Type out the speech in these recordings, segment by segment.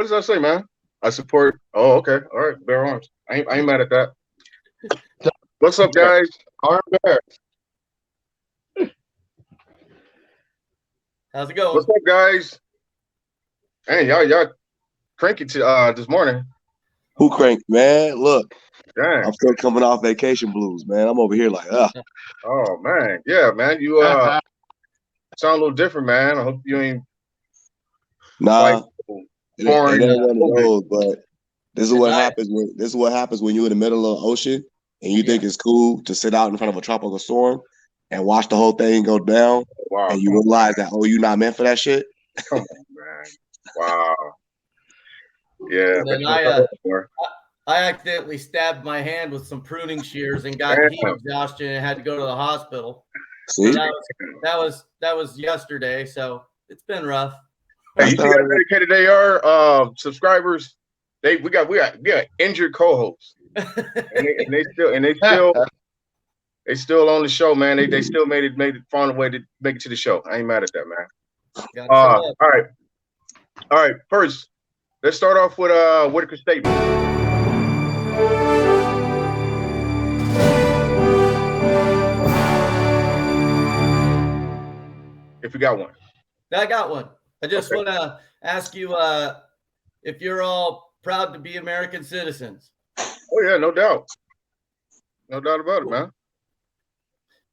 does that say, man? I support. Oh, okay. All right. Bear arms. I ain't mad at that. What's up, guys? Arm bear. How's it going? What's up, guys? Hey, y'all cranky this morning. Who cranked, man? Look, Dang. I'm still coming off vacation blues, man. I'm over here like, Oh man, yeah, man. You sound a little different, man. I hope you ain't. nah. It Foreign. ain't one of those, but this is what happens when you're in the middle of the ocean and you think it's cool to sit out in front of a tropical storm and watch the whole thing go down. Wow. And you realize that you're not meant for that shit. Come on, man. Wow. Yeah. And I accidentally stabbed my hand with some pruning shears and got heat exhaustion and had to go to the hospital. See, so that was yesterday, so it's been rough. Hey, you see how dedicated they are, subscribers. We got injured co-hosts, and they still on the show, man. They still made it found a way to make it to the show. I ain't mad at that, man. All right. First, let's start off with Whitaker's statement. If you got one. I got one. I just want to ask you if you're all proud to be American citizens. Oh, yeah, no doubt. No doubt about it, man.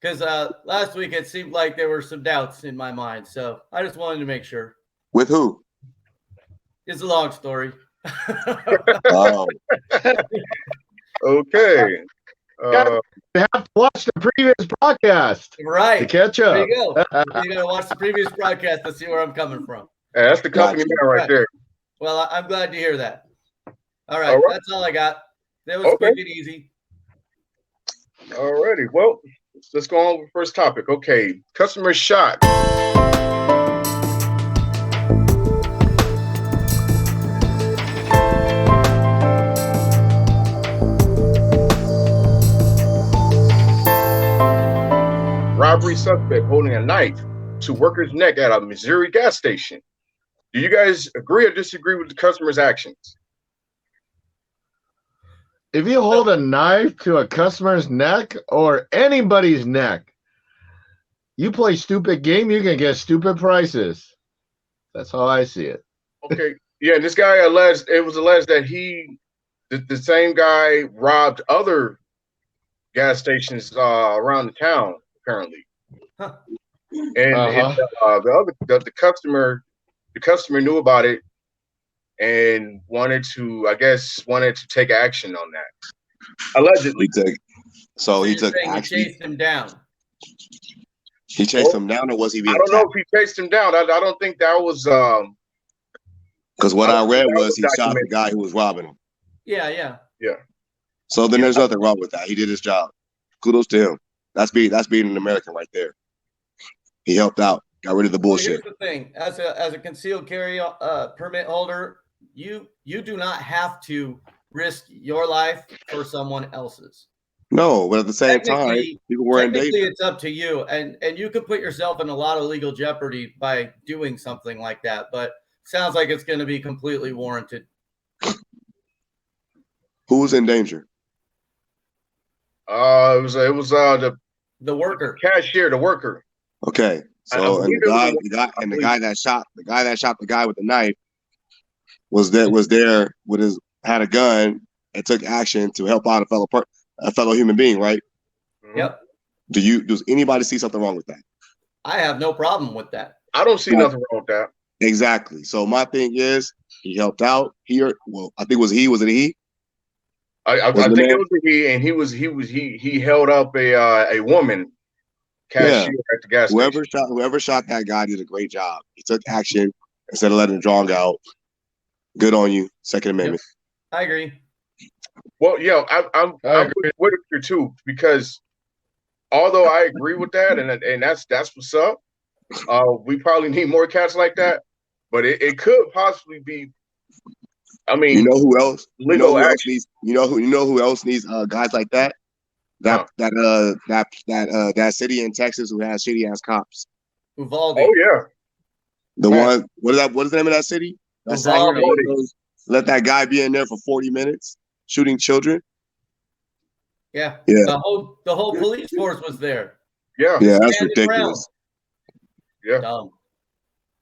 Because last week it seemed like there were some doubts in my mind. So I just wanted to make sure. With who? It's a long story. Oh. Okay. You have to watch the previous broadcast. Right. To catch up. There you go. You got to watch the previous broadcast to see where I'm coming from. Yeah, that's the company man right there. Well, I'm glad to hear that. All right. That's all I got. That was quick and easy. All righty. Well, let's go on with the first topic. Okay. Customer shot. Robbery suspect holding a knife to worker's neck at a Missouri gas station. Do you guys agree or disagree with the customer's actions? If you hold a knife to a customer's neck or anybody's neck, you play stupid game, you can get stupid prices. That's how I see it. Okay. Yeah, this guy alleged that the same guy robbed other gas stations around the town, apparently. Huh. And the customer knew about it and wanted to take action on that. Allegedly. He chased him down. He chased him down, or was he being I don't attacked? know if he chased him down. I don't think that was because what I read was he shot the guy who was robbing him. Yeah. So then there's nothing wrong with that. He did his job. Kudos to him. That's being an American right there. He helped out, got rid of the bullshit. Here's the thing: as a concealed carry permit holder, you do not have to risk your life for someone else's. No, but at the same time, people were in danger. It's up to you, and you could put yourself in a lot of legal jeopardy by doing something like that. But sounds like it's going to be completely warranted. Who was in danger? It was the worker, cashier, the worker. Okay, so the guy that shot the guy with the knife was there had a gun and took action to help out a fellow human being, right? Yep. Does anybody see something wrong with that? I have no problem with that. I don't see nothing wrong with that. Exactly. So my thing is, he helped out here. Well, I think was it he? I think it was he, and he held up a woman cashier at the gas station. Whoever shot that guy did a great job. He took action instead of letting it drag out. Good on you. Second Amendment. Yep. I agree. Well, yeah, I'm with Whitaker too, because although I agree with that, and that's what's up. We probably need more cats like that, but it could possibly be. I mean, you know who else? You know who else needs guys like that? That city in Texas who has shitty ass cops. Uvalde. Oh yeah. One. What is the name of that city? Uvalde. let that guy be in there for 40 minutes shooting children. Yeah. Yeah. The whole police force was there. Yeah. Yeah, that's ridiculous. Yeah. Dumb.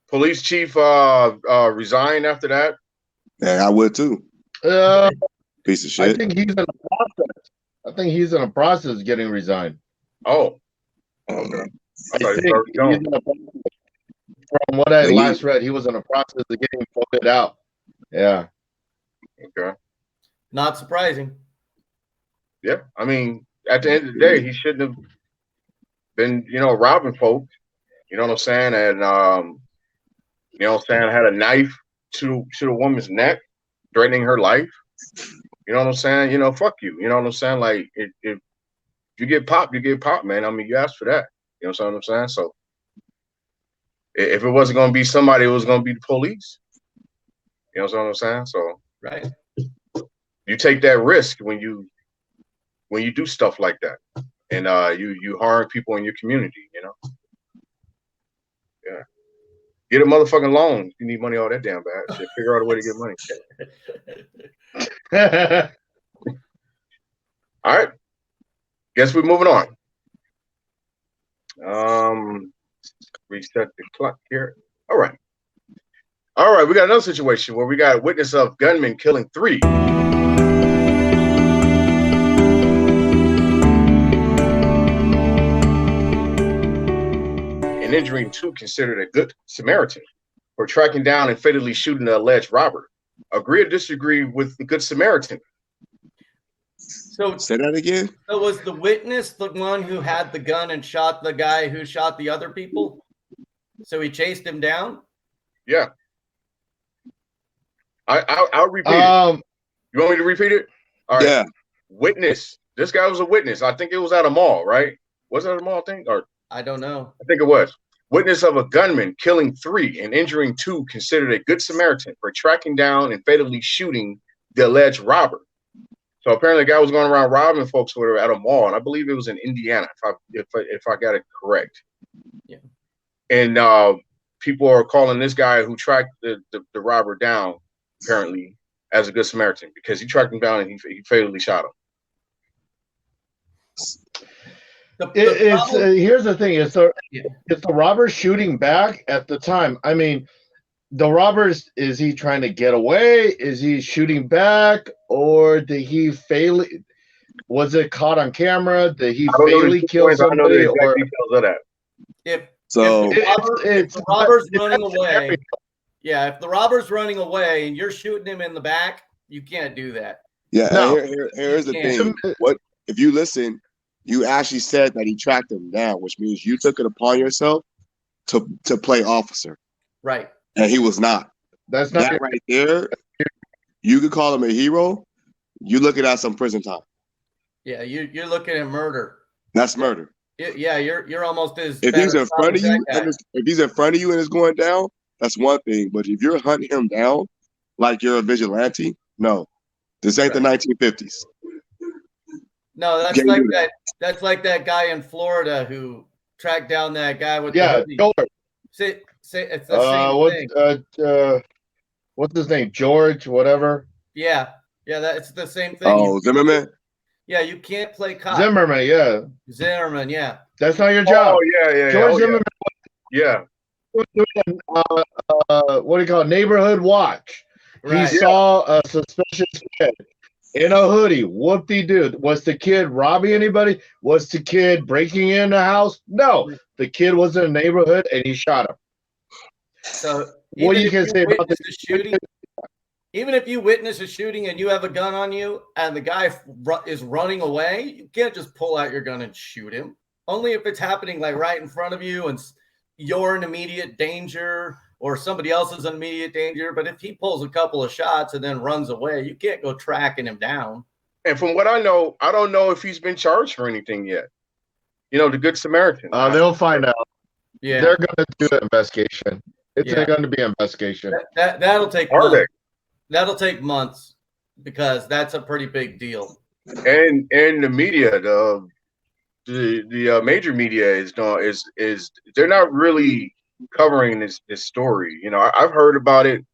Police chief resigned after that. Yeah, I would too. Piece of shit. I think he's in a process. I think he's in a process of getting resigned. Oh. Okay. I think from what I last read, he was in a process of getting voted out. Yeah. Okay. Not surprising. Yeah. I mean, at the end of the day, he shouldn't have been, robbing folks. You know what I'm saying? And you know what I'm saying, had a knife to the woman's neck, threatening her life. You know what I'm saying? Fuck you. You know what I'm saying? Like, if you get popped, you get popped, man. I mean, you asked for that. You know what I'm saying? So if it wasn't going to be somebody, it was going to be the police. You know what I'm saying? So right, you take that risk when you do stuff like that, and you harm people in your community. Yeah. Get a motherfucking loan if you need money all that damn bad. Shit, figure out a way to get money. All right. Guess we're moving on. Reset the clock here. All right. We got another situation where we got a witness of gunmen killing 3. And injuring 2 considered a good Samaritan for tracking down and fatally shooting the alleged robber. Agree or disagree with the Good Samaritan? So say that again. So was the witness the one who had the gun and shot the guy who shot the other people? So he chased him down? Yeah. I'll repeat it. You want me to repeat it? All right. Yeah. Witness. This guy was a witness. I think it was at a mall, right? Was it at a mall thing? Or I don't know. I think it was. Witness of a gunman killing 3 and injuring 2 considered a good Samaritan for tracking down and fatally shooting the alleged robber. So apparently the guy was going around robbing folks who were at a mall, and I believe it was in Indiana, if I got it correct. Yeah. And people are calling this guy who tracked the robber down, apparently, as a good Samaritan because he tracked him down and he fatally shot him. Here's the thing: is the robber shooting back at the time? I mean, the robbers, is he trying to get away? Is he shooting back, or did he fail? Was it caught on camera? Did he fatally kill somebody? Or details of that. If the robber's running away, yeah, if the robber's running away and you're shooting him in the back, you can't do that. Yeah, no. Here's the thing. What if you listen? You actually said that he tracked him down, which means you took it upon yourself to play officer. Right. And he was not. That's not that right there. You could call him a hero. You looking at some prison time. Yeah, you're looking at murder. That's murder. Yeah, you're almost as if he's in front of you. If he's in front of you and it's going down, that's one thing. But if you're hunting him down like you're a vigilante, no, this ain't the 1950s. No, that's like that. That's like that guy in Florida who tracked down that guy with the George. Say it's the same thing. What's his name? George, whatever. Yeah, it's the same thing. Oh, Zimmerman. Yeah, you can't play cop. Zimmerman, yeah. Zimmerman, yeah. That's not your job. Oh yeah. George Zimmerman. Yeah. What do you call it? Neighborhood watch. Right. He saw a suspicious kid in a hoodie. Whoop-de-doo. Was the kid robbing anybody? Was the kid breaking in the house? No. The kid was in a neighborhood and he shot him. So what you can say about the shooting? Even if you witness a shooting and you have a gun on you and the guy is running away, you can't just pull out your gun and shoot him. Only if it's happening like right in front of you and you're in immediate danger or somebody else is in immediate danger. But if he pulls a couple of shots and then runs away, you can't go tracking him down. And from what I know, I don't know if he's been charged for anything yet. The Good Samaritan. They'll find out. Yeah, they're going to do an investigation. It's going to be an investigation. That'll take months. That'll take months because that's a pretty big deal. And the media, the major media is they're not really covering this story. I've heard about it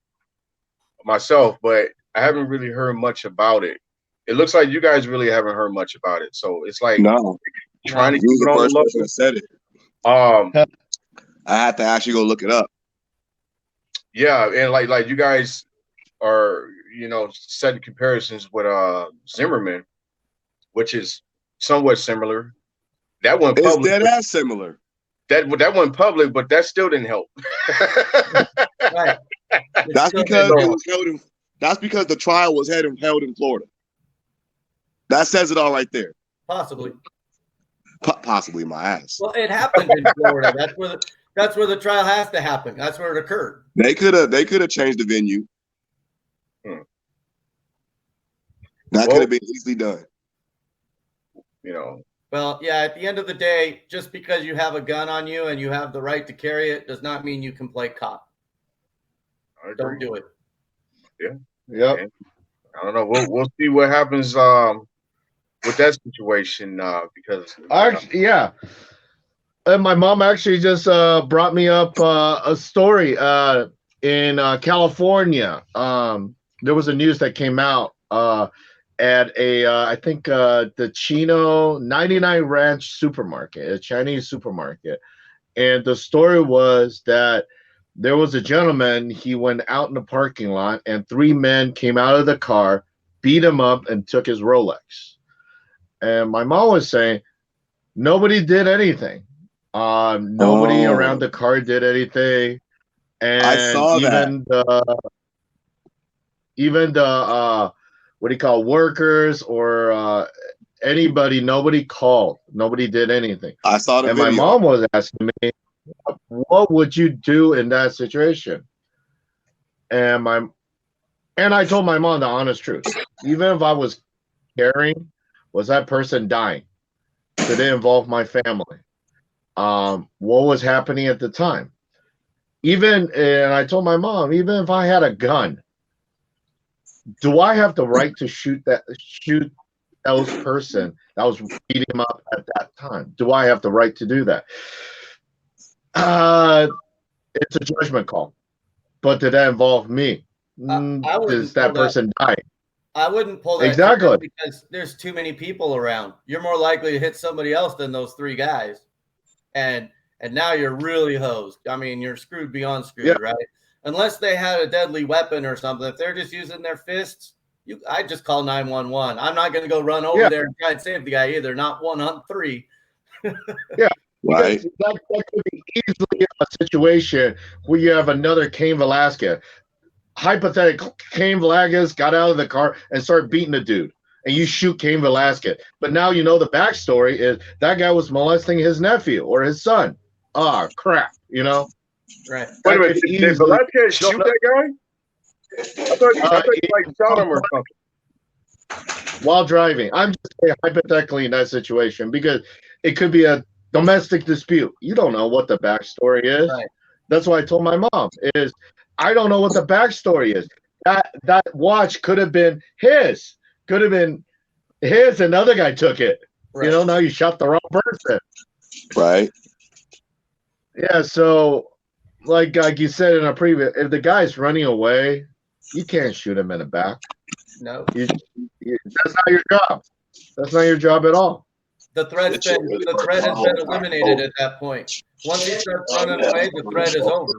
myself, but I haven't really heard much about it. It looks like you guys really haven't heard much about it, so it's like trying to keep it on the low. That said it. I had to actually go look it up. Yeah, and like you guys are, setting comparisons with Zimmerman, which is somewhat similar. That one public. It's dead ass similar. That went public, but that still didn't help. Right. That's because it was held in. That's because the trial was held in Florida. That says it all right there. Possibly. Possibly my ass. Well, it happened in Florida. That's where the trial has to happen. That's where it occurred. They could have changed the venue. That could have been easily done. Well, yeah, at the end of the day, just because you have a gun on you and you have the right to carry it does not mean you can play cop. Don't do it. Yeah. Yep. I don't know. We'll see what happens with that situation because yeah. And my mom actually just brought me up a story in California. There was a news that came out at I think the Chino 99 Ranch supermarket, a Chinese supermarket. And the story was that there was a gentleman, he went out in the parking lot and 3 men came out of the car, beat him up and took his Rolex. And my mom was saying, nobody did anything. Nobody around the car did anything. And I saw even the what do you call workers or anybody, nobody called. Nobody did anything. I saw the video. my mom was asking me, what would you do in that situation? And I told my mom the honest truth. Even if I was caring, was that person dying? Did it involve my family? What was happening at the time? And I told my mom, even if I had a gun, do I have the right to shoot those person that was beating him up at that time? Do I have the right to do that? It's a judgment call. But did that involve me? Does that person die? I wouldn't pull that exactly because there's too many people around. You're more likely to hit somebody else than those 3 guys. And now you're really hosed. I mean, you're screwed beyond screwed, right? Unless they had a deadly weapon or something. If they're just using their fists, I just call 911. I'm not going to go run over there and try and save the guy either. Not 1 on 3. Yeah. Right. That could be easily a situation where you have another Cain Velasquez. Hypothetical, Cain Velasquez got out of the car and started beating the dude. And you shoot Cain Velasquez. But now you know the backstory is that guy was molesting his nephew or his son. Oh, crap, Right. Wait a minute, did Velasquez shoot that guy? I thought he like shot him or something. While driving. I'm just saying hypothetically in that situation because it could be a domestic dispute. You don't know what the backstory is. Right. That's why I told my mom is I don't know what the backstory is. That watch could have been his. Could have been his. Another guy took it. Right. Now you shot the wrong person. Right. Yeah. So, like you said in a previous, if the guy's running away, you can't shoot him in the back. No. That's not your job. That's not your job at all. The threat has been eliminated at that point. Once he starts running away, the threat is over.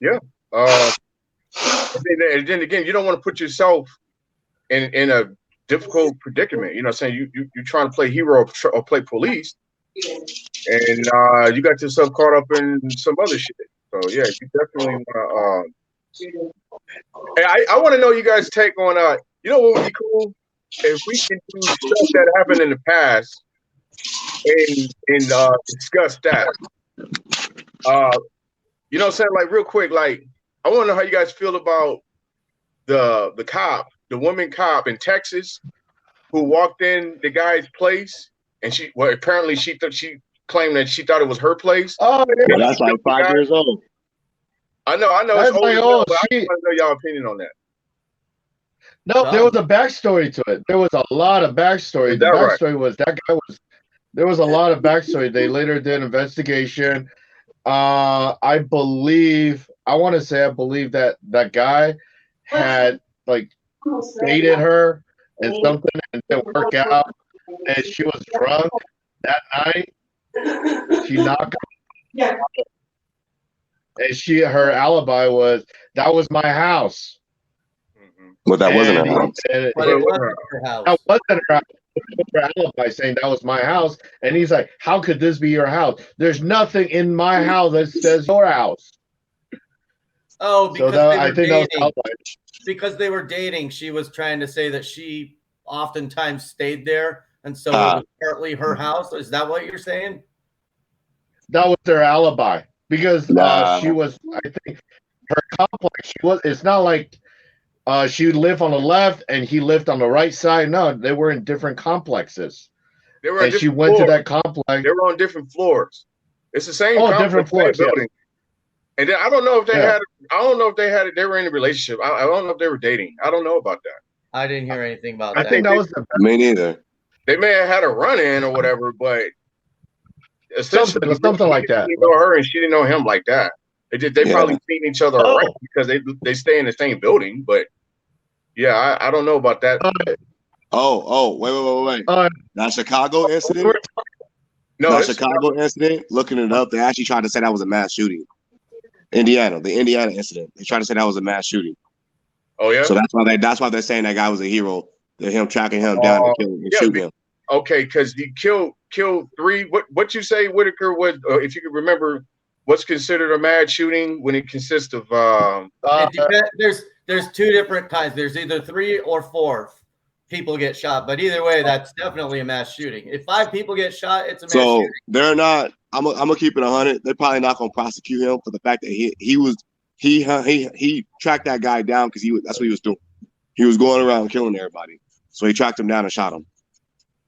Yeah. And then again, you don't want to put yourself in a difficult predicament. Saying you're trying to play hero or play police, and you got yourself caught up in some other shit. So yeah, you definitely want to. And I want to know you guys' take on what would be cool if we can do stuff that happened in the past and discuss that. What I'm saying? Like real quick, like I want to know how you guys feel about the woman cop in Texas who walked in the guy's place and apparently she claimed that she thought it was her place. Oh, yeah. That's like 5 years old. I know. That's it's old, old. but I just want to know y'all opinion on that. No, there was a backstory to it. There was a lot of backstory. The backstory was that guy was. There was a lot of backstory. They later did investigation, I believe that that guy had like dated her and something and didn't work out, and she was drunk that night. She knocked her, and her alibi was that was my house. But that wasn't her house. But it wasn't her house. That wasn't her house. Her alibi saying that was my house, and he's like, "How could this be your house? There's nothing in my house that says your house." Oh, because I think that was because they were dating. She was trying to say that she oftentimes stayed there, and so it was partly her house. Is that what you're saying? That was their alibi because she was. I think her complex. It's not like. She lived on the left and he lived on the right side. No, they were in different complexes. They were. And she went to that complex. They were on different floors. It's the same. Different floors. Building. Yeah. And then I don't know if they had. I don't know if they had. They were in a relationship. I don't know if they were dating. I don't know about that. I didn't hear anything about that. I think that was me neither. They may have had a run-in or whatever, but essentially something like that. He didn't know her and she didn't know him like that. They probably seen each other around because they stay in the same building, but yeah, I don't know about that. Wait. That Chicago incident? No, that Chicago incident, looking it up, they actually tried to say that was a mass shooting. The Indiana incident. They tried to say that was a mass shooting. Oh yeah. So that's why they're saying that guy was a hero. They're him tracking him down and killing and shooting him. Okay, because he killed 3. What you say, Whitaker? Was if you can remember, what's considered a mass shooting when it consists of? There's 2 different kinds. There's either 3 or 4 people get shot, but either way, that's definitely a mass shooting. If 5 people get shot, it's a mass shooting. So they're not. I'm gonna keep it 100. They're probably not gonna prosecute him for the fact that he tracked that guy down because that's what he was doing. He was going around killing everybody. So he tracked him down and shot him.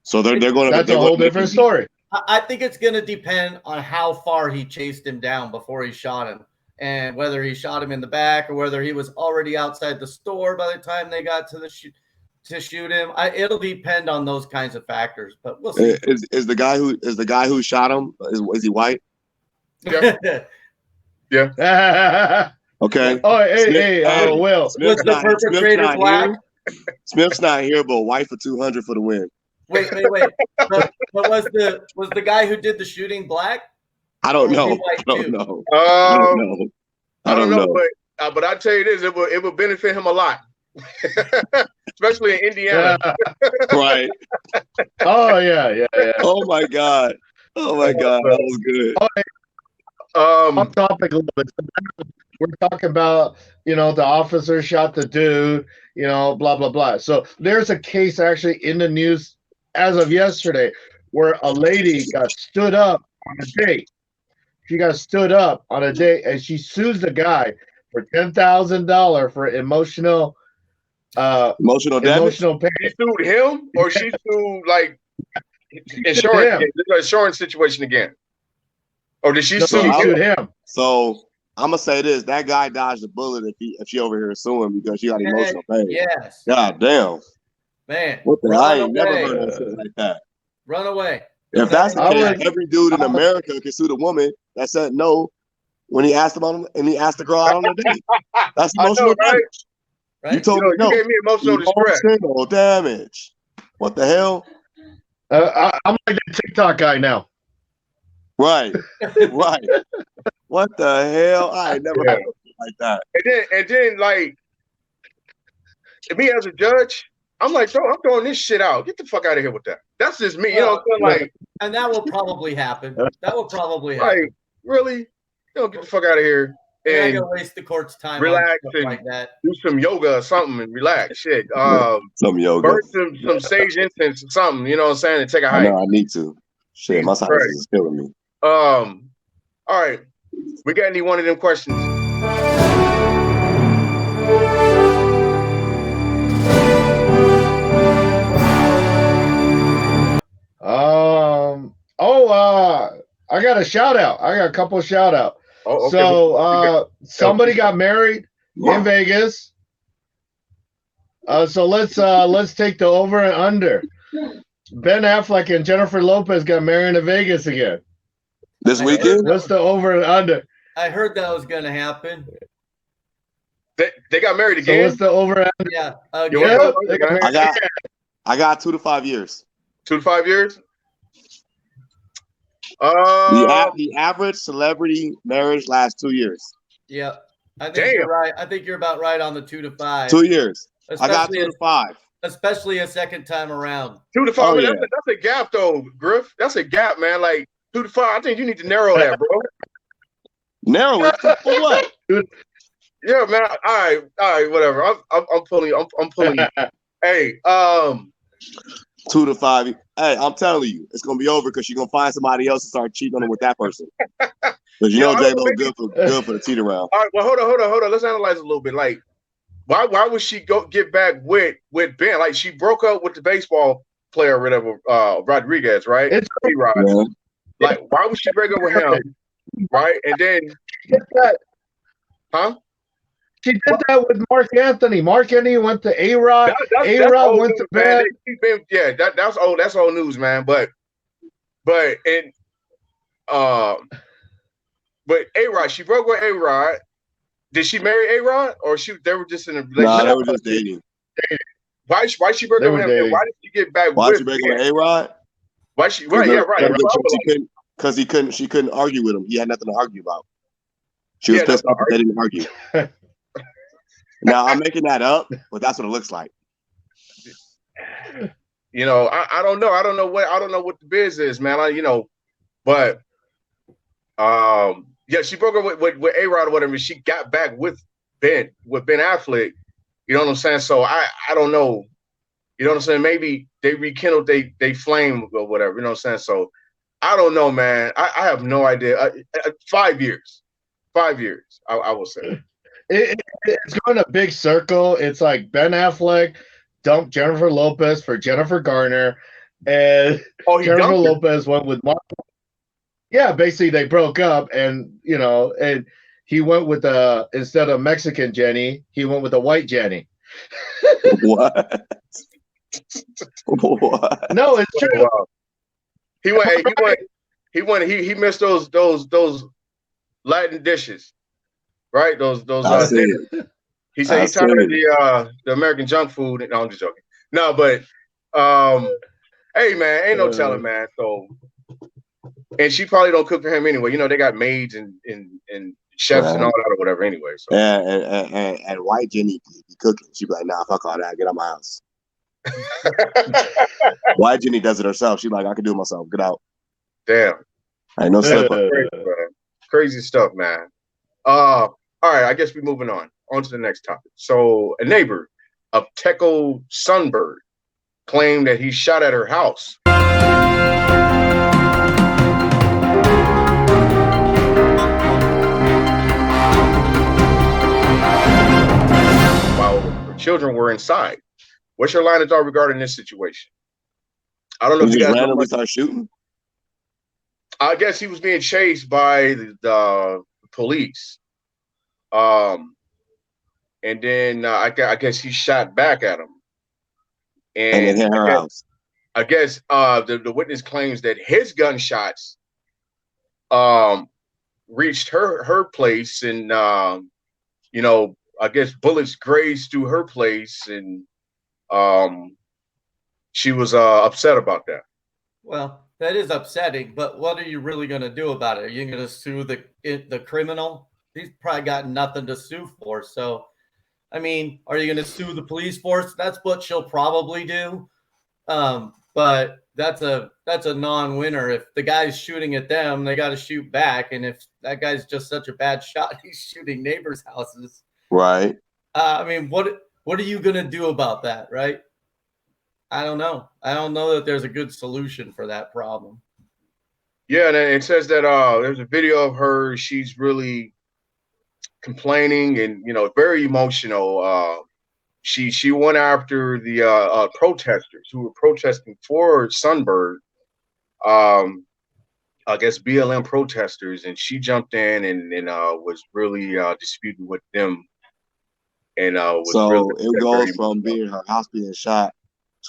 So they're going to. That's a whole different story. I think it's going to depend on how far he chased him down before he shot him, and whether he shot him in the back or whether he was already outside the store by the time they got to shoot him. It'll depend on those kinds of factors, but we'll see. Is the guy who shot him? Is he white? Yeah. Yeah. Okay. Oh, hey, Will. Was the perpetrator black? Smith's not here, but white for 200 for the win. Wait. But was the guy who did the shooting black? I don't know. I don't know. But I tell you this, it would benefit him a lot, especially in Indiana. Right. Oh yeah. Oh my God, that was good. Off topic a little bit. We're talking about, the officer shot the dude, blah, blah, blah. So there's a case actually in the news as of yesterday where a lady got stood up on a date. She got stood up on a date and she sues the guy for $10,000 for emotional damage. Pain. She sued him or she sued like insurance situation again? Or did she sue him? So I'm gonna say this: that guy dodged a bullet if she over here suing because she got emotional pain. Yes. God damn. Man. What the? I ain't never heard of shit like that. Run away. If that's the case, every dude in America can sue the woman that said no when he asked the girl out on a date. That's emotional damage. Right? You told me no. You gave me emotional distress. Emotional damage. What the hell? I'm like the TikTok guy now. Right. What the hell? I ain't never heard of it like that. And then, like, me as a judge, I'm like, I'm throwing this shit out. Get the fuck out of here with that. That's just me. Like, and that will probably happen. Like, really? Get the fuck out of here. And not gonna waste the court's time. Relax on and like that. Do some yoga or something and relax. Shit. Some yoga. Burn some sage incense or something. You know what I'm saying? And take a hike. I know I need to. Shit, my sinus is killing me. All right. We got any one of them questions? I got a shout out. I got a couple of shout out. Oh, okay. So somebody got married in Vegas. So let's take the over and under. Ben Affleck and Jennifer Lopez got married in Vegas again. This weekend? What's the over and under? I heard that was going to happen. They got married again. So what's the over and under? Yeah. I got 2 to 5 years. 2 to 5 years. The average celebrity marriage lasts 2 years. Yeah, I think you're right. I think you're about right on the 2 to 5. 2 years. Especially I got 2 to 5. Especially a second time around. 2 to 5. Oh, yeah. That's a gap, though, Griff. That's a gap, man. Like 2 to 5. I think you need to narrow that, bro. Narrow it for what? Yeah, man. All right, whatever. I'm pulling. I'm pulling. Hey, 2 to 5. Hey, I'm telling you, it's gonna be over because you're gonna find somebody else to start cheating on it with that person. Because you know J-Lo good for the cheat around. All right, well, hold on. Let's analyze a little bit. Like, why would she get back with Ben? Like, she broke up with the baseball player, or whatever, Rodriguez, right? It's yeah. Like, why would she break up with him, right? And then, huh? She did that with Mark Anthony. Mark Anthony went to A-Rod. A-Rod went to Ben. Yeah, that's old news, man. But A-Rod, she broke with A-Rod. Did she marry A-Rod, or they were just in a relationship? Nah, they were just dating. Why she broke up with him? Why did she get back? Why she break up with A-Rod? Why she? Right, yeah, right. Because she couldn't argue with him. He had nothing to argue about. She was pissed off that they didn't argue. Now I'm making that up, but that's what it looks like. You know, I don't know. I don't know what the biz is, man. But yeah, she broke up with A-Rod or whatever. She got back with Ben Affleck. You know what I'm saying? So I don't know. You know what I'm saying? Maybe they rekindled they flame or whatever. You know what I'm saying? So I don't know, man. I have no idea. 5 years. 5 years, I will say. It's going a big circle. It's like Ben Affleck dumped Jennifer Lopez for Jennifer Garner, and Jennifer Lopez went with Mark. Yeah, basically they broke up, and and he went with instead of Mexican Jenny, he went with a white Jenny. What? What? No, it's true. Wow. He missed those Latin dishes. Right, those. He said he's tired of the American junk food. No, I'm just joking. No, but hey, man, ain't no telling, man. So, and she probably don't cook for him anyway. You know, they got maids and chefs and all that or whatever anyway. So. And white Jenny be cooking. She be like, nah, fuck all that. Get out my house. White Jenny does it herself. She like, I can do it myself. Get out. Damn. I ain't no slipper. Crazy stuff, man. All right, I guess we're moving on to the next topic. So a neighbor of Teco Sunbird claimed that he shot at her house. While her children were inside. What's your line of thought regarding this situation? I don't know if you guys randomly start shooting. I guess he was being chased by the police. And then I guess he shot back at him, and hit her house. I guess the witness claims that his gunshots reached her place, and I guess bullets grazed through her place, and she was upset about that. Well, that is upsetting, but what are you really going to do about it? Are you going to sue the criminal? He's probably got nothing to sue for. So, I mean, are you going to sue the police force? That's what she'll probably do. But that's a non-winner. If the guy's shooting at them, they got to shoot back. And if that guy's just such a bad shot, he's shooting neighbors' houses. Right. I mean, what are you going to do about that, right? I don't know. I don't know that there's a good solution for that problem. Yeah, and it says that there's a video of her. She's really complaining and very emotional. She went after the protesters who were protesting for Sunbird. I guess BLM protesters, and she jumped in and was really disputing with them. And so really, it goes from being her house being shot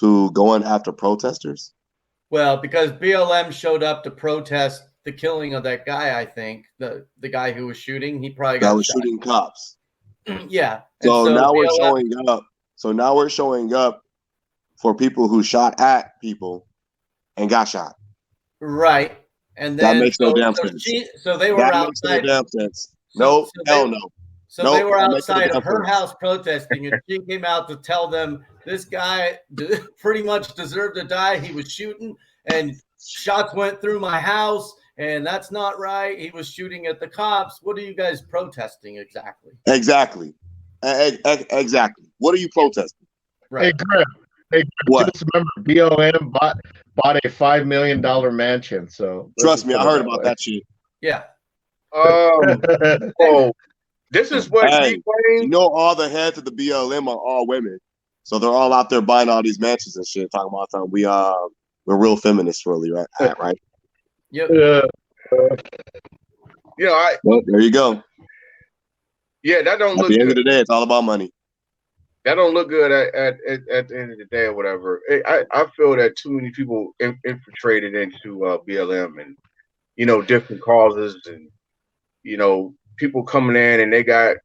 to going after protesters. Well, because BLM showed up to protest the killing of that guy. I think the guy who was shooting, he probably got shot. Shooting cops. Yeah. So now we're showing up. So now we're showing up for people who shot at people and got shot. Right. And then that makes no damn sense. So they were outside. Makes no damn sense. No, hell no. So they were outside of her house protesting, and she came out to tell them this guy pretty much deserved to die. He was shooting, and shots went through my house, and that's not right. He was shooting at the cops. What are you guys protesting exactly? Exactly. What are you protesting? Right. Hey, what? Just remember, BLM bought a $5 million mansion. So trust me, I heard about that shit. Yeah. Oh, this is what you know, all the heads of the BLM are all women, so they're all out there buying all these mansions and shit. Talking about something we're real feminists, really, right? Right. Yep. Well, there you go. Yeah, that don't look at the end good. of the day, it's all about money. That don't look good at the end of the day or whatever. I feel that too many people infiltrated into BLM and, you know, different causes and, you know, people coming in and they got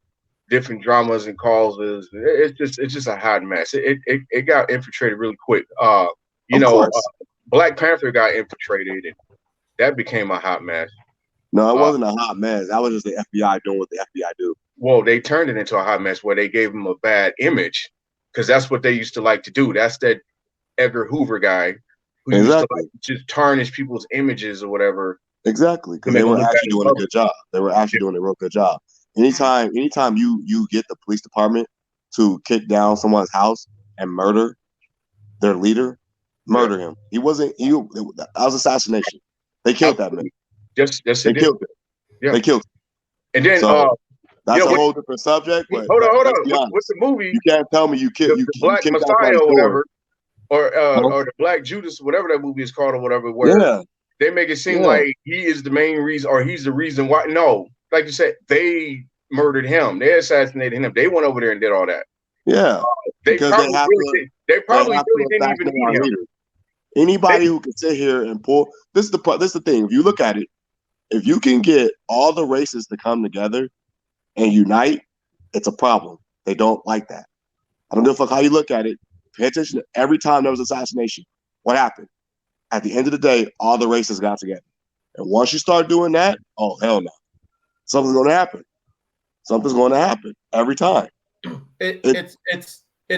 different dramas and causes. It's just a hot mess. It got infiltrated really quick. Black Panther got infiltrated and that became a hot mess. No, it wasn't a hot mess. That was just the FBI doing what the FBI do. Well, they turned it into a hot mess where they gave them a bad image because that's what they used to like to do. That's that Edgar Hoover guy who used to like just tarnish people's images or whatever. Exactly, because they were actually doing a good job. They were actually doing a real good job. Anytime you get the police department to kick down someone's house and murder their leader, murder him. That was assassination. They killed that man. They killed him. Yeah. They killed him. And then that's a whole different subject. But hold on. What's the movie? You can't tell me you killed the Black Messiah or whatever, or the Black Judas, whatever that movie is called or whatever. Where they make it seem like he is the main reason or he's the reason why. No, like you said, they murdered him. They assassinated him. They went over there and did all that. Yeah, they probably really didn't even need him. Anybody who can sit here and pull this is the thing. If you look at it, if you can get all the races to come together and unite, it's a problem. They don't like that. I don't give a fuck how you look at it. Pay attention to every time there was assassination. What happened? At the end of the day, all the races got together. And once you start doing that, oh hell no. Something's gonna happen. Something's gonna happen every time. It's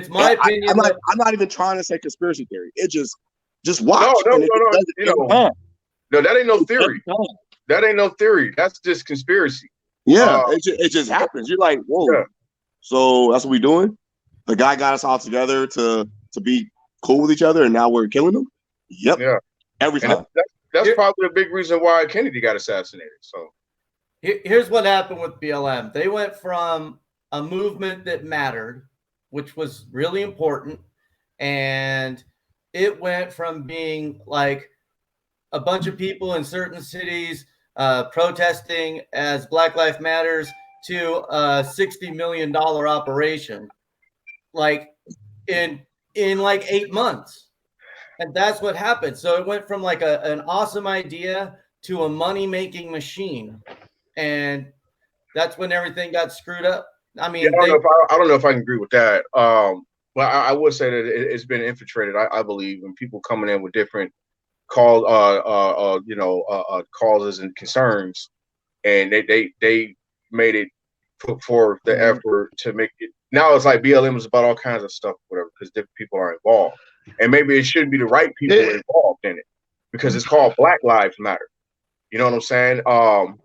my opinion. I'm not even trying to say conspiracy theory. It just watch. No, that ain't no theory. That ain't no theory. That's just conspiracy. Yeah, it just happens. You're like, whoa. Yeah. So that's what we doing? The guy got us all together to be cool with each other, and now we're killing them? Yep. Yeah. Every time. That's probably a big reason why Kennedy got assassinated. So here's what happened with BLM. They went from a movement that mattered, which was really important, and it went from being like a bunch of people in certain cities protesting as Black Lives Matters to a $60 million operation, like in like 8 months. And that's what happened. So it went from like an awesome idea to a money-making machine. And that's when everything got screwed up. I mean, I don't know if I can agree with that. But I would say that it's been infiltrated, I believe, and people coming in with different causes and concerns, and they made it put forth the effort to make it. Now it's like BLM is about all kinds of stuff, whatever, because different people are involved, and maybe it shouldn't be the right people involved in it because it's called Black Lives Matter. You know what I'm saying? And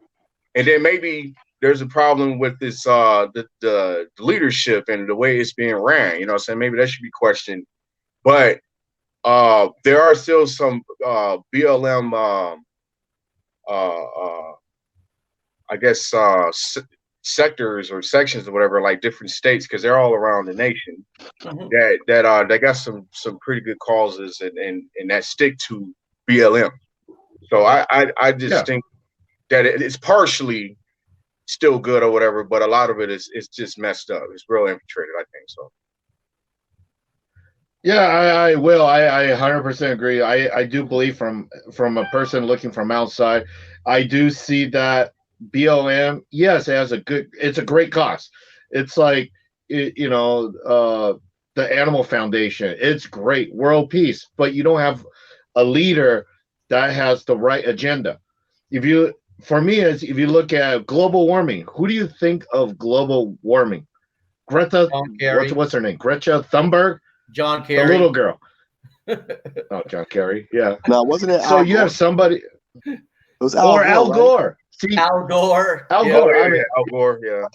then maybe there's a problem with this the leadership and the way it's being ran. You know what I'm saying? Maybe that should be questioned, but. There are still some BLM, I guess, sectors or sections or whatever, like different states, because they're all around the nation. That they got some pretty good causes and that stick to BLM. So I just think that it's partially still good or whatever, but a lot of it is just messed up. It's real infiltrated, I think so. Yeah, I will. I 100% agree. I do believe from a person looking from outside, I do see that BOM. Yes, it has a good. It's a great cause. It's like the Animal Foundation. It's great, world peace, but you don't have a leader that has the right agenda. If you, for me, is if you look at global warming, who do you think of global warming? Greta, what's her name? Greta Thunberg. John Kerry. The little girl. Oh, John Kerry. Yeah. No, wasn't it? So Al you Gore? have somebody. It was Al Gore. Al Gore. See, Al Gore. Al Gore. I mean, Al Gore. Yeah.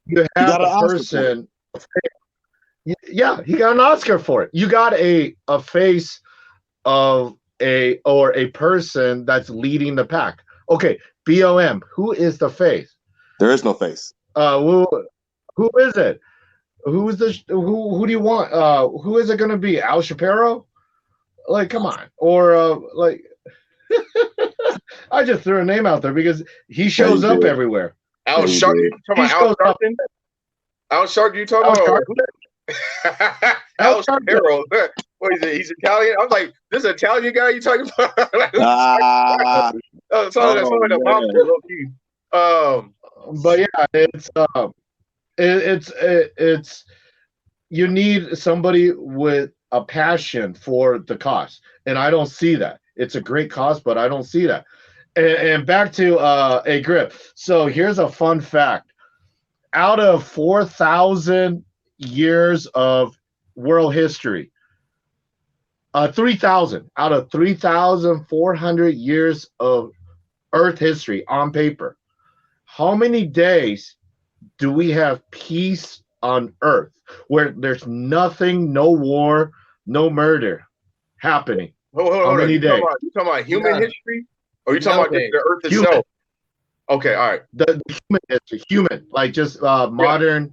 You have a person. Yeah, he got an Oscar for it. You got a face of a person that's leading the pack. Okay, BOM. Who is the face? There is no face. Who is it? Who do you want? Who is it going to be? Al Shapiro? Like, come on. Or like, I just threw a name out there because he shows up everywhere. Al Sharpton? Al Sharpton? Al Sharpton? You talking about? Al Shapiro. What is it? He's Italian. I was like, this Italian guy you talking about? But yeah, it's you need somebody with a passion for the cause, and I don't see that. It's a great cause, but I don't see that. And back to a grip. So here's a fun fact: out of 4,000 years of world history, 3,000 out of 3,400 years of Earth history on paper, how many days do we have peace on Earth where there's nothing, no war, no murder happening? Hold how many days? You talking about human history? Or you talking about the Earth itself? Okay, all right. The human history, like just modern,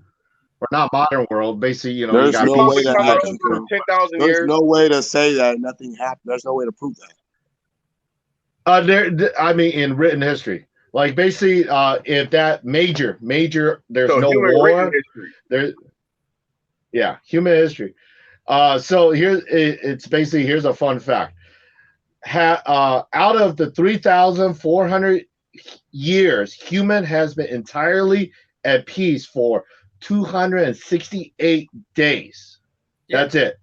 or not modern world. Basically, there's no way that 10,000 there's years. no way to say that nothing happened. There's no way to prove that. I mean, in written history. Like basically, if that major, there's no war. There, yeah, human history. So it's basically here's a fun fact. Out of the 3,400 years, human has been entirely at peace for 268 days. Yeah. That's it.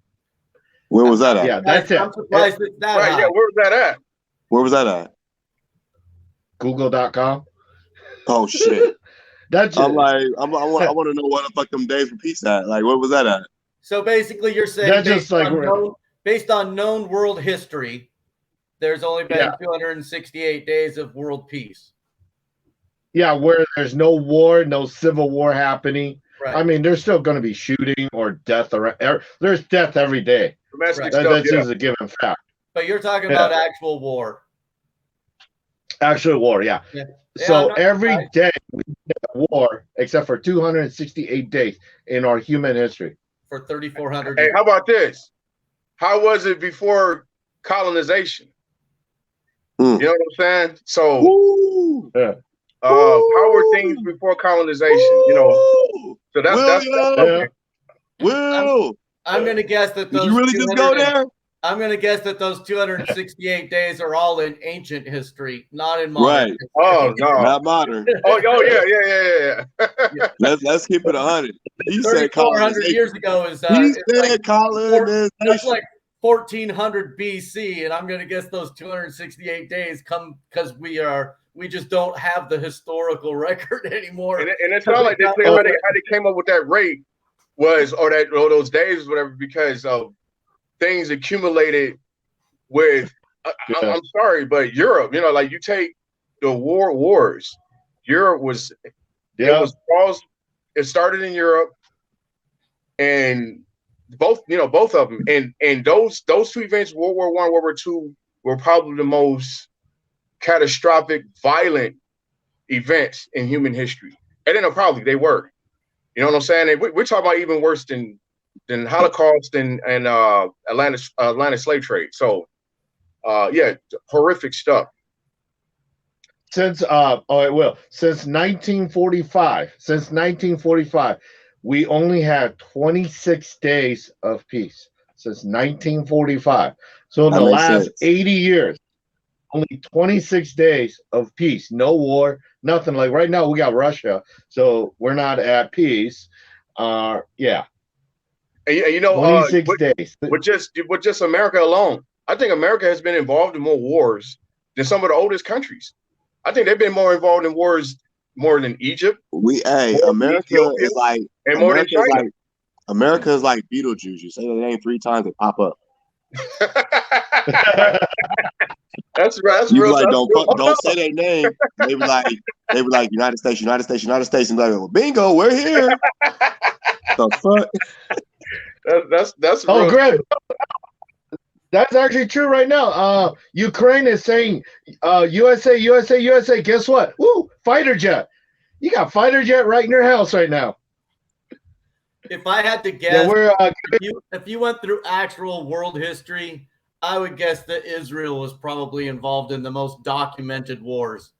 Where was that at? Yeah, that's it. I'm surprised it's that high. Yeah, where was that at? Where was that at? Google.com. Oh shit. That's I'm like, I want to know what the fuck them days for peace at. Like, where was that at? So basically, you're saying based on known world history, there's only been 268 days of world peace. Yeah, where there's no war, no civil war happening. Right. I mean, there's still going to be shooting or death. There's death every day. Right. That's just a given fact. But you're talking about actual war. Actual war, yeah. So every day we get a war, except for 268 days in our human history. For 3,400 years. Hey, how about this? How was it before colonization? You know what I'm saying? So, how were things before colonization? You know, so that's okay. Will. I'm going to guess that those. Did you really just go there? I'm going to guess that those 268 days are all in ancient history, not in modern. Right. Oh no, not modern. Yeah. Let's keep it 100. He said 400 years ago is. He said colonization. That's like 1400 BC, and I'm going to guess those 268 days come because we just don't have the historical record anymore. And it's not like how they came up with that rate was or those days or whatever because of things accumulated with. I'm sorry, but Europe. You know, like you take the wars. Europe was. It started in Europe, and both of them, and those two events, World War I, World War II, were probably the most catastrophic, violent events in human history. And then probably they were. You know what I'm saying? And we're talking about even worse than Holocaust and Atlantic slave trade. So, horrific stuff. Since 1945, we only had 26 days of peace. since 1945. So in the last 80 years, only 26 days of peace, no war, nothing. Like right now, we got Russia, so we're not at peace. Yeah. And you know, 26 days. With just America alone, I think America has been involved in more wars than some of the oldest countries. I think they've been more involved in wars more than Egypt. America is like, and more than China. America is like Beetlejuice. You say the name 3 times, they pop up. That's right. You like, don't say their name. They were like United States, United States, United States, and like, well, bingo, we're here. The fuck? That's Greg. That's actually true right now. Ukraine is saying USA, USA, USA. Guess what? Woo, fighter jet. You got fighter jet right in your house right now. If I had to guess, if you went through actual world history, I would guess that Israel was probably involved in the most documented wars.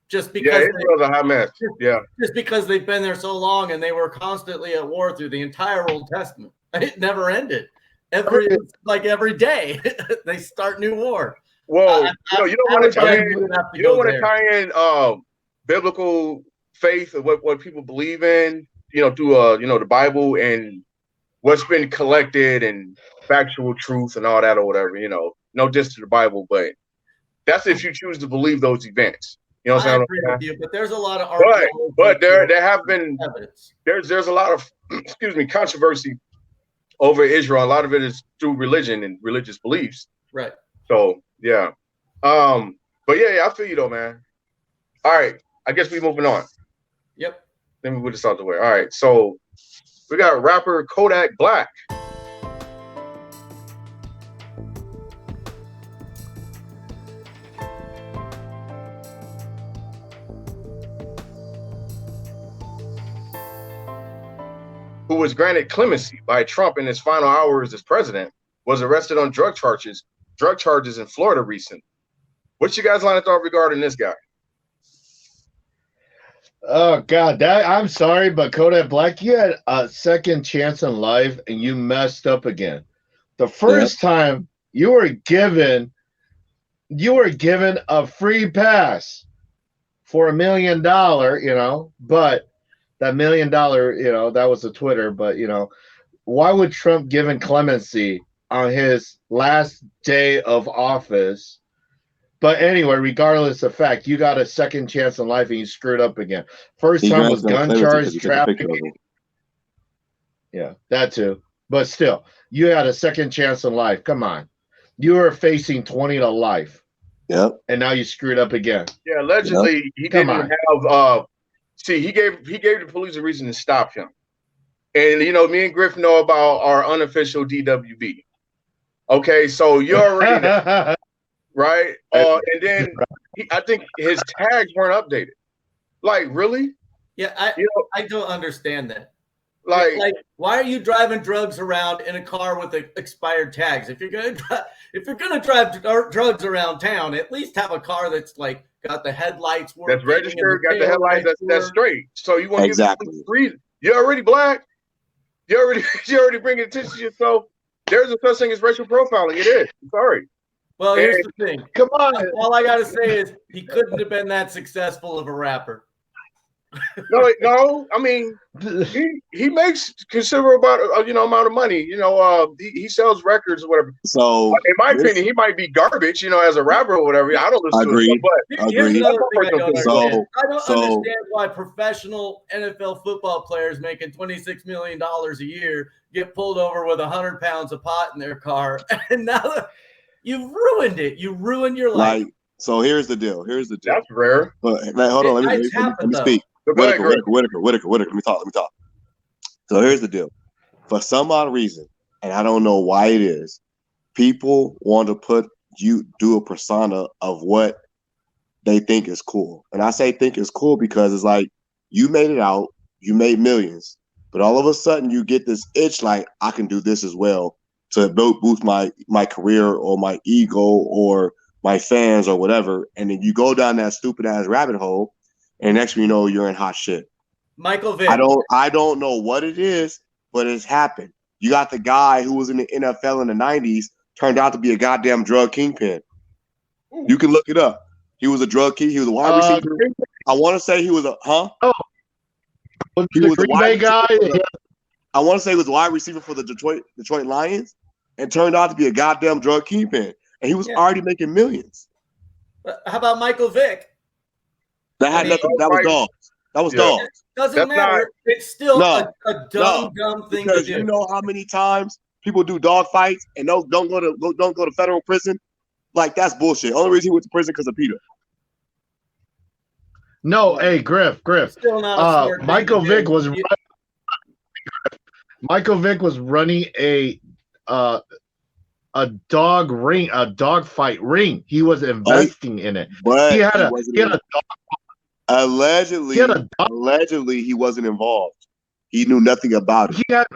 Just because Israel's a hot mess. Just because they've been there so long and they were constantly at war through the entire Old Testament. It never ended. Every day they start new war. Well, you don't want to tie in biblical faith of what people believe in, through the Bible and what's been collected and factual truth and all that or whatever, no diss to the Bible, but that's if you choose to believe those events. You know what I'm saying? I agree with you, but there's a lot of but there have been evidence. There's a lot of controversy over Israel. A lot of it is through religion and religious beliefs. Right. So yeah. But yeah, I feel you though, man. All right. I guess we're moving on. Yep. Let me put this out the way. All right. So we got rapper Kodak Black. Who was granted clemency by Trump in his final hours as president, was arrested on drug charges in Florida recently. What's your guys' line of thought regarding this guy? Oh God, I'm sorry, but Kodak Black, you had a second chance in life and you messed up again. The first time you were given a free pass for $1 million, but that $1 million, that was a Twitter, but why would Trump give him clemency on his last day of office? But anyway, regardless of fact, you got a second chance in life and you screwed up again. First time was gun charge, trafficking. Yeah, that too. But still, you had a second chance in life. Come on. You were facing 20 to life. Yep. And now you screwed up again. Yeah, allegedly he didn't have he gave the police a reason to stop him. And me and Griff know about our unofficial DWB. Okay, so you already know, right? And then I think his tags weren't updated. Like, really? Yeah, I don't understand that. Like, why are you driving drugs around in a car with expired tags? If you're gonna drive drugs around town, at least have a car that's like got the headlights working, that's registered, got the headlights that's straight. So you want to exactly give reason. You're already black. You're already bringing attention to yourself. There's a such thing as racial profiling. It is. I'm sorry. Well, here's the thing. Come on. All I gotta say is he couldn't have been that successful of a rapper. No. I mean, he makes considerable amount of money. He sells records or whatever. So, in my opinion, he might be garbage. As a rapper or whatever. I don't listen to him. But here's another thing I don't understand. I don't understand why professional NFL football players making $26 million a year get pulled over with 100 pounds of pot in their car, and now you've ruined it. You ruined your life. So here's the deal. That's rare. But hold on. Let me speak. Whitaker, let me talk. So here's the deal. For some odd reason, and I don't know why it is, people want to do a persona of what they think is cool. And I say think is cool because it's like you made it out, you made millions, but all of a sudden you get this itch like I can do this as well to boost my career or my ego or my fans or whatever. And then you go down that stupid ass rabbit hole. And next thing you know, you're in hot shit. Michael Vick. I don't know what it is, but it's happened. You got the guy who was in the NFL in the 90s, turned out to be a goddamn drug kingpin. You can look it up. He was a drug king. He was a wide receiver. I want to say he was a he was a wide guy. I want to say he was a wide receiver for the Detroit Lions, and turned out to be a goddamn drug kingpin. And he was already making millions. How about Michael Vick? That had nothing. That was dogs. That was dogs. It doesn't matter. It's still a dumb thing to do. You know how many times people do dog fights and don't go to federal prison? Like, that's bullshit. Only reason he went to prison because of Peter. No, hey, Griff. Michael Vick was running a dog fight ring. He was investing in it. But he had a dog. Allegedly, he wasn't involved. He knew nothing about it. It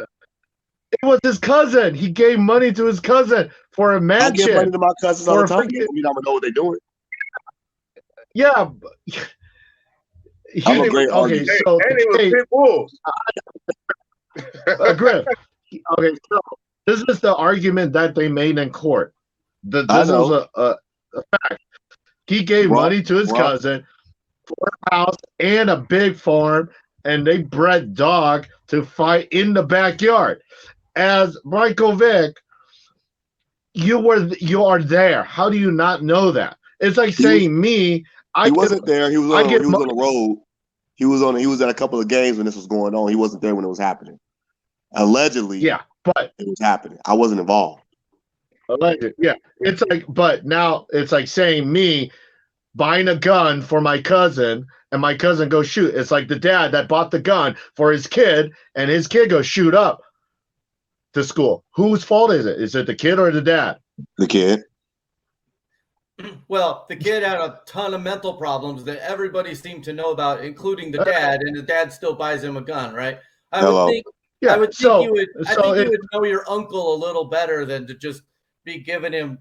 was his cousin. He gave money to his cousin for a mansion. I give money to my cousins all the time. I mean, I don't know what they're doing. Yeah. I'm a great and it was pit bulls. Griff. Okay, so this is the argument that they made in court. This was a fact. He gave money to his cousin for a house and a big farm, and they bred dog to fight in the backyard. As Michael Vick, you are there. How do you not know that? It's like saying he wasn't there. He was on the road. He was at a couple of games when this was going on. He wasn't there when it was happening. Allegedly, but it was happening. I wasn't involved. Alleged, yeah. It's like, but now it's like saying me buying a gun for my cousin and my cousin goes shoot. It's like the dad that bought the gun for his kid and his kid goes shoot up to school. Whose fault is it? Is it the kid or the dad? The kid. Well, the kid had a ton of mental problems that everybody seemed to know about, including the dad, and the dad still buys him a gun, right? I would think you would know your uncle a little better than to just be giving him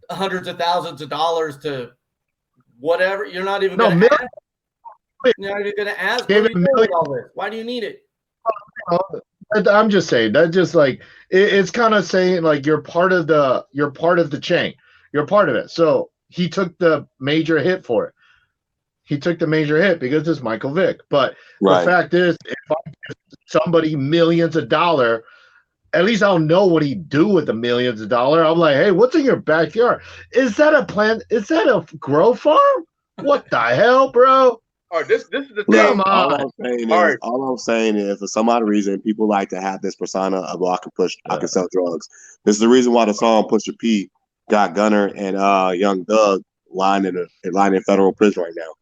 hundreds of thousands of dollars to whatever. You're not even going to ask. Why do you need it? I'm just saying that. Just like it's kind of saying like you're part of the chain. You're part of it. So he took the major hit for it. He took the major hit because it's Michael Vick. But the fact is, if I give somebody millions of dollars, at least I'll know what he do with the millions of dollars. I'm like, hey, what's in your backyard? Is that a plant? Is that a grow farm? What the hell, bro? All right, this is the thing. All I'm saying is, for some odd reason, people like to have this persona of, I can sell drugs. This is the reason why the song Pusha P got Gunner and Young Thug lying in federal prison right now.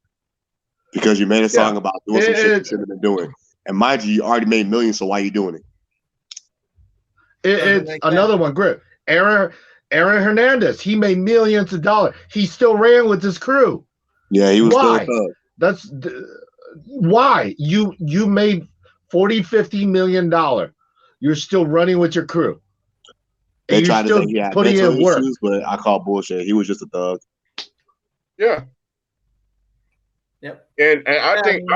Because you made a song about doing some shit you shouldn't have been doing. And mind you already made millions, so why are you doing it? It's another one, Grip. Aaron Hernandez, he made millions of dollars. He still ran with his crew. Yeah, he was still a thug. That's why you made $40-50 million. You're still running with your crew. They tried to say he had mental issues, but I call bullshit. He was just a thug. Yeah. Yep. And I think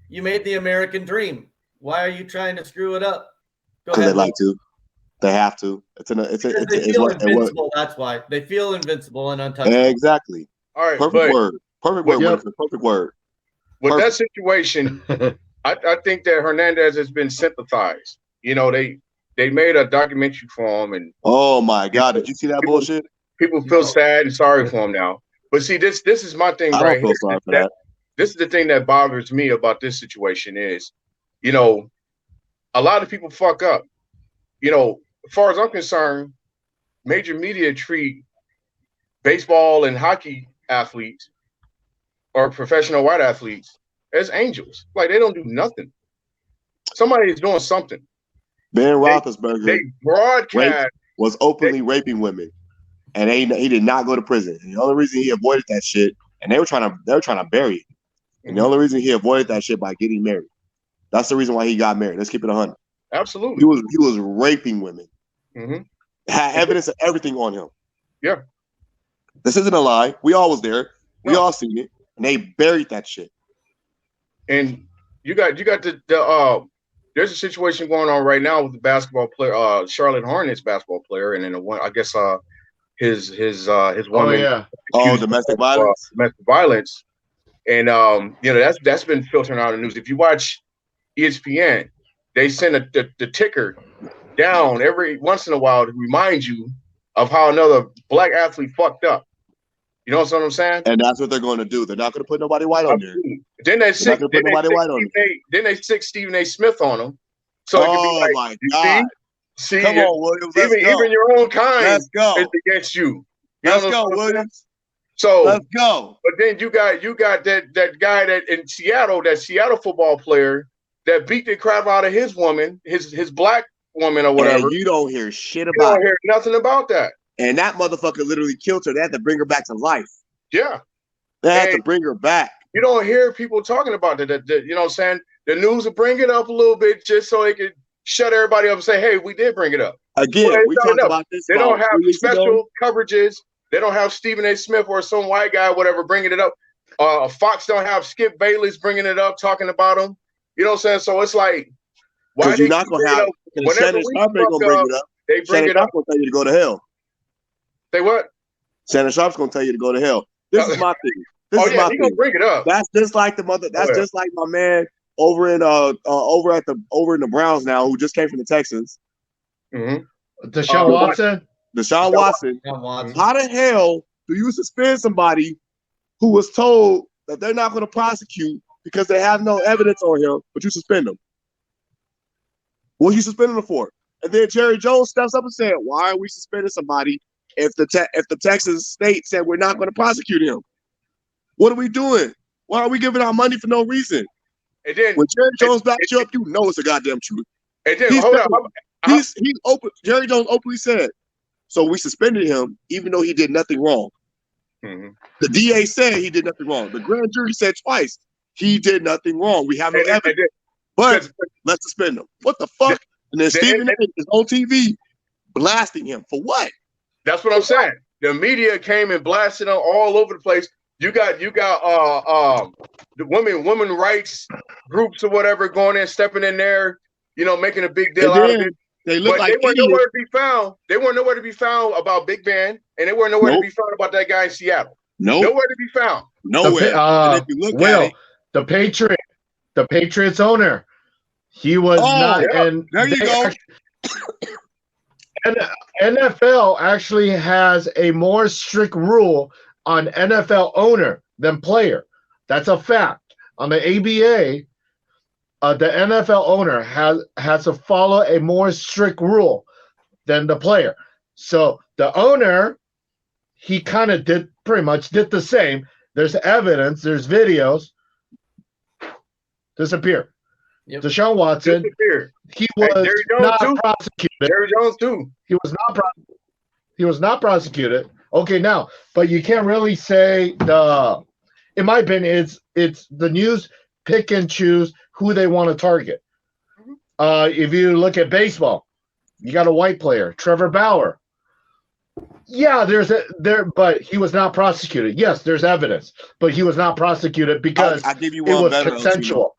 you made the American dream. Why are you trying to screw it up? Because they like to. They have to. They feel invincible. That's why they feel invincible and untouchable. Exactly. All right. Perfect word. Perfect word. With that situation, I think that Hernandez has been sympathized. You know, they made a documentary for him, and oh my God, did you see that bullshit? People feel sad and sorry for him now. But see, this is my thing right here. This is the thing that bothers me about this situation is, you know, a lot of people fuck up. You know, as far as I'm concerned, major media treat baseball and hockey athletes or professional white athletes as angels. Like, they don't do nothing. Somebody is doing something. Ben Roethlisberger they broadcast was openly raping women, and he did not go to prison. And the only reason he avoided that shit, and they were trying to bury it. And the only reason he avoided that shit by getting married. That's the reason why he got married. Let's keep it 100. Absolutely. He was raping women. Mm-hmm. Had evidence of everything on him. Yeah. This isn't a lie. We all was there. We all seen it. And they buried that shit. And you got the there's a situation going on right now with the basketball player, Charlotte Hornets basketball player, and then I guess his woman domestic violence. Domestic violence. And that's been filtering out in the news. If you watch ESPN, they send the ticker down every once in a while to remind you of how another black athlete fucked up. You know what I'm saying? And that's what they're going to do. They're not going to put nobody white on there. Then they stick Stephen A. Smith on them. So it can be like, my God. See, come on, Williams. Even your own kind is against you. Let's go, Williams. So let's go. But then you got that guy that in Seattle, that Seattle football player that beat the crap out of his woman, his black woman or whatever. And you don't hear shit about it. You don't hear nothing about that. And that motherfucker literally killed her. They had to bring her back to life. Yeah. They had to bring her back. You don't hear people talking about that. You know what I'm saying? The news will bring it up a little bit just so they could shut everybody up and say, hey, we did bring it up. Again, we talked about this. They don't have special coverages. They don't have Stephen A. Smith or some white guy, whatever, bringing it up. Fox don't have Skip Bayless bringing it up, talking about him. You know what I'm saying? So it's like, why you're not going to have Shannon Sharp ain't going to bring it up. They bring it up. Going to tell you to go to hell. Say what? Shannon Sharp's going to tell you to go to hell. This is my thing. He's going to bring it up. That's just like just like my man over in the Browns now, who just came from the Texans. Mm-hmm. Deshaun Watson. Deshaun Watson. How the hell do you suspend somebody who was told that they're not going to prosecute because they have no evidence on him, but you suspend them? What are you suspending them for? And then Jerry Jones steps up and said, "Why are we suspending somebody if the Texas state said we're not going to prosecute him? What are we doing? Why are we giving our money for no reason?" And then when Jerry Jones backs you up, you know it's the goddamn truth. And then hold on. Jerry Jones openly said, so we suspended him even though he did nothing wrong. Mm-hmm. The DA said he did nothing wrong. The grand jury said twice he did nothing wrong. We have no evidence. But let's suspend him. What the fuck? And then Stephen A. is on TV blasting him for what? That's what I'm saying. The media came and blasted him all over the place. You got the women rights groups or whatever going in, stepping in there, making a big deal out of it. They look like they weren't nowhere to be found. They weren't nowhere to be found about Big Ben, and they weren't nowhere to be found about that guy in Seattle. Nowhere to be found. Nowhere. And if you look at it, the Patriots owner, he was not. Yeah. And there you go. NFL actually has a more strict rule on NFL owner than player. That's a fact. On the ABA, the NFL owner has to follow a more strict rule than the player. So the owner, he kind of pretty much did the same. There's evidence, there's videos. Disappear. Yep. Deshaun Watson, he was not prosecuted. Jerry Jones too. He was not prosecuted. Okay, now, but you can't really say in my opinion, it's the news pick and choose who they want to target. If you look at baseball, you got a white player, Trevor Bauer. Yeah, but he was not prosecuted. Yes, there's evidence, but he was not prosecuted because I'll give you one better, consensual.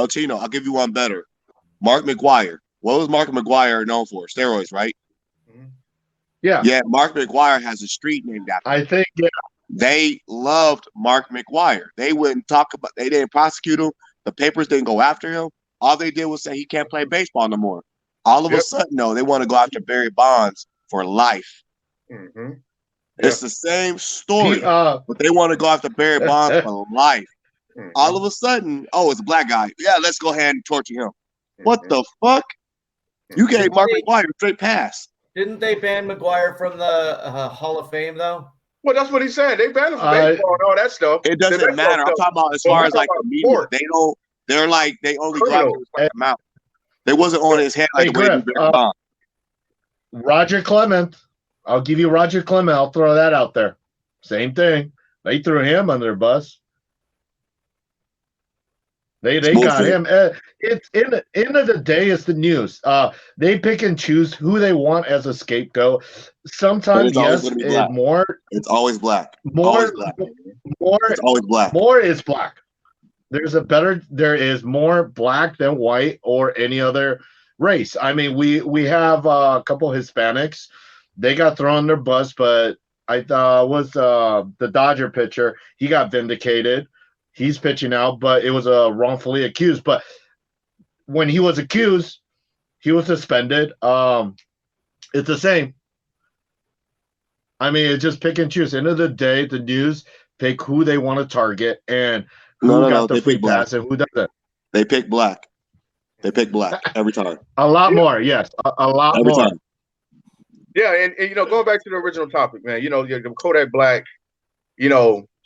Tino, I'll give you one better. Mark McGwire. What was Mark McGwire known for? Steroids, right? Yeah. Yeah, Mark McGwire has a street named after him. I think, yeah. They loved Mark McGwire. They they didn't prosecute him. The papers didn't go after him. All they did was say he can't play baseball no more. All of a sudden, though, they want to go after Barry Bonds for life. Mm-hmm. It's the same story, but they want to go after Barry Bonds for life. Mm-hmm. All of a sudden, it's a black guy. Yeah, let's go ahead and torture him. Mm-hmm. What the fuck? You gave Mark McGwire a straight pass. Didn't they ban McGwire from the Hall of Fame, though? Well, that's what he's saying. They banned him from baseball and all that stuff. It doesn't matter. I'm talking about as far as like the media. They only go after his mouth. They wasn't on his head like Barry Bonds. Roger Clement. I'll give you Roger Clement. I'll throw that out there. Same thing. They threw him under the bus. They got him. It's in the end of the day, it's the news. They pick and choose who they want as a scapegoat. Sometimes, yes, more. It's always black. More. Always black. It's always black. More is black. there is more black than white or any other race. I mean, we have a couple Hispanics. They got thrown under their bus, but I thought was the Dodger pitcher. He got vindicated. He's pitching out, but it was wrongfully accused. But when he was accused, he was suspended. It's the same. I mean, it's just pick and choose. End of the day, the news pick who they want to target and who got the free pass and who doesn't. They pick black. They pick black every time. A lot more, yes. A lot every more. Time. Yeah, and going back to the original topic, man, the Kodak Black,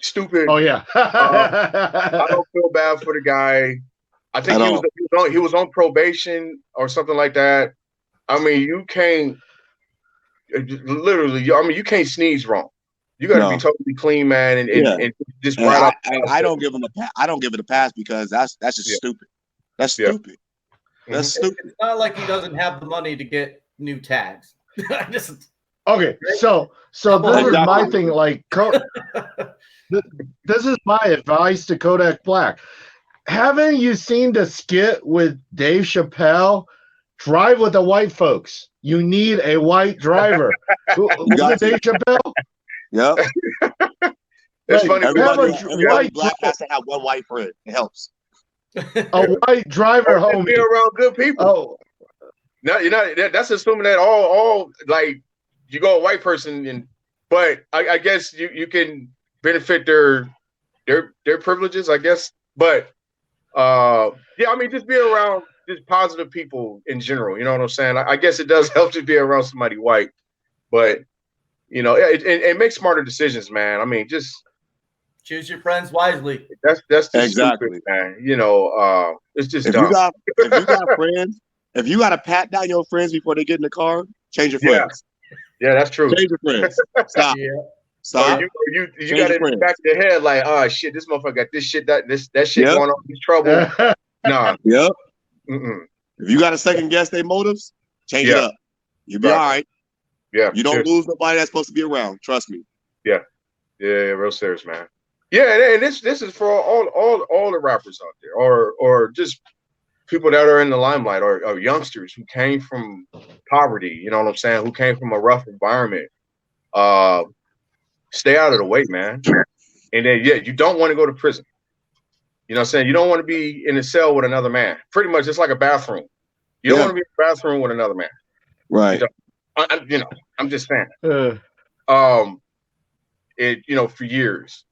stupid. Oh, yeah. I don't feel bad for the guy. I think he was on probation or something like that. I mean, you can't literally. You can't sneeze wrong. You got to be totally clean, man, and just right. I don't give him I don't give it a pass because that's just stupid. That's stupid. That's stupid. It's not like he doesn't have the money to get new tags. Okay, so this is my thing. Like, this is my advice to Kodak Black. Haven't you seen the skit with Dave Chappelle? Drive with the white folks. You need a white driver. Who's Dave Chappelle? Yep. It's funny. Everybody black has to have one white friend. It helps. A white driver, homie. Be around good people. Oh, no, that's assuming that all like you go a white person, but I guess you can benefit their privileges, I guess. But I mean, just be around just positive people in general. You know what I'm saying? I guess it does help to be around somebody white, but it makes smarter decisions, man. I mean, just choose your friends wisely. That's just exactly, stupid, man. It's just if dumb. if you got friends, if you got to pat down your friends before they get in the car, change your friends. Yeah, that's true. Change your friends. Stop. Stop. So you got it in the back of your head like, oh shit, this motherfucker got this shit that shit going on. He's trouble. Nah. Yep. If you got to second guess their motives, change it up. You'll be all right. Yeah. You don't lose nobody that's supposed to be around. Trust me. Yeah. Real serious, man. Yeah, and this is for all the rappers out there, or just people that are in the limelight, or youngsters who came from poverty. You know what I'm saying? Who came from a rough environment. Stay out of the way, man. And then you don't want to go to prison. You know what I'm saying? You don't want to be in a cell with another man. Pretty much, it's like a bathroom. You don't want to be in a bathroom with another man. Right. I'm just saying. For years,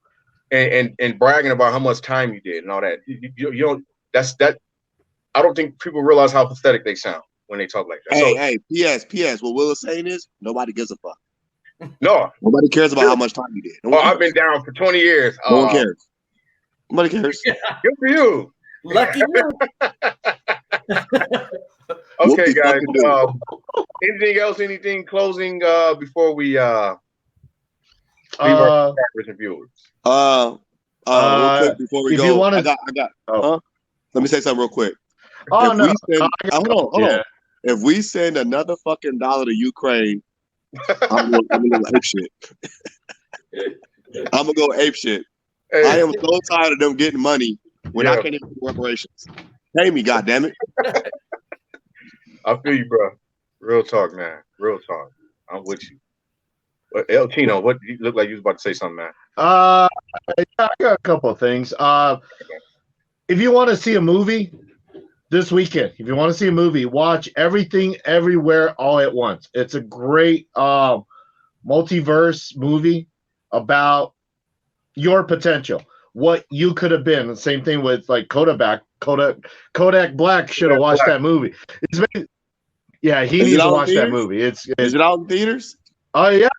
and bragging about how much time you did and all that. You don't. That's that. I don't think people realize how pathetic they sound when they talk like that. Hey, P.S. What Will is saying is nobody gives a fuck. No, nobody cares about how much time you did. I've been down for 20 years. No one cares. Nobody cares. Good for you. Lucky you. Okay, guys. Anything else? Anything closing before we leave our and viewers? Real quick before we go, I got. Let me say something real quick. Oh, no. Hold on. If we send another fucking $1 to Ukraine, I'm gonna go ape shit. I'm gonna go ape shit. Hey. I am so tired of them getting money when I can't even do reparations. Pay me, goddammit. I feel you, bro. Real talk, man. Real talk. I'm with you. But El Tino, what you look like you was about to say something, man? I got a couple of things. If you want to see a movie this weekend, watch Everything Everywhere All at Once. It's a great multiverse movie about your potential, what you could have been. The same thing with like Kodak Black should have watched that movie. He needs to watch that movie. Is it out in theaters? Oh yeah,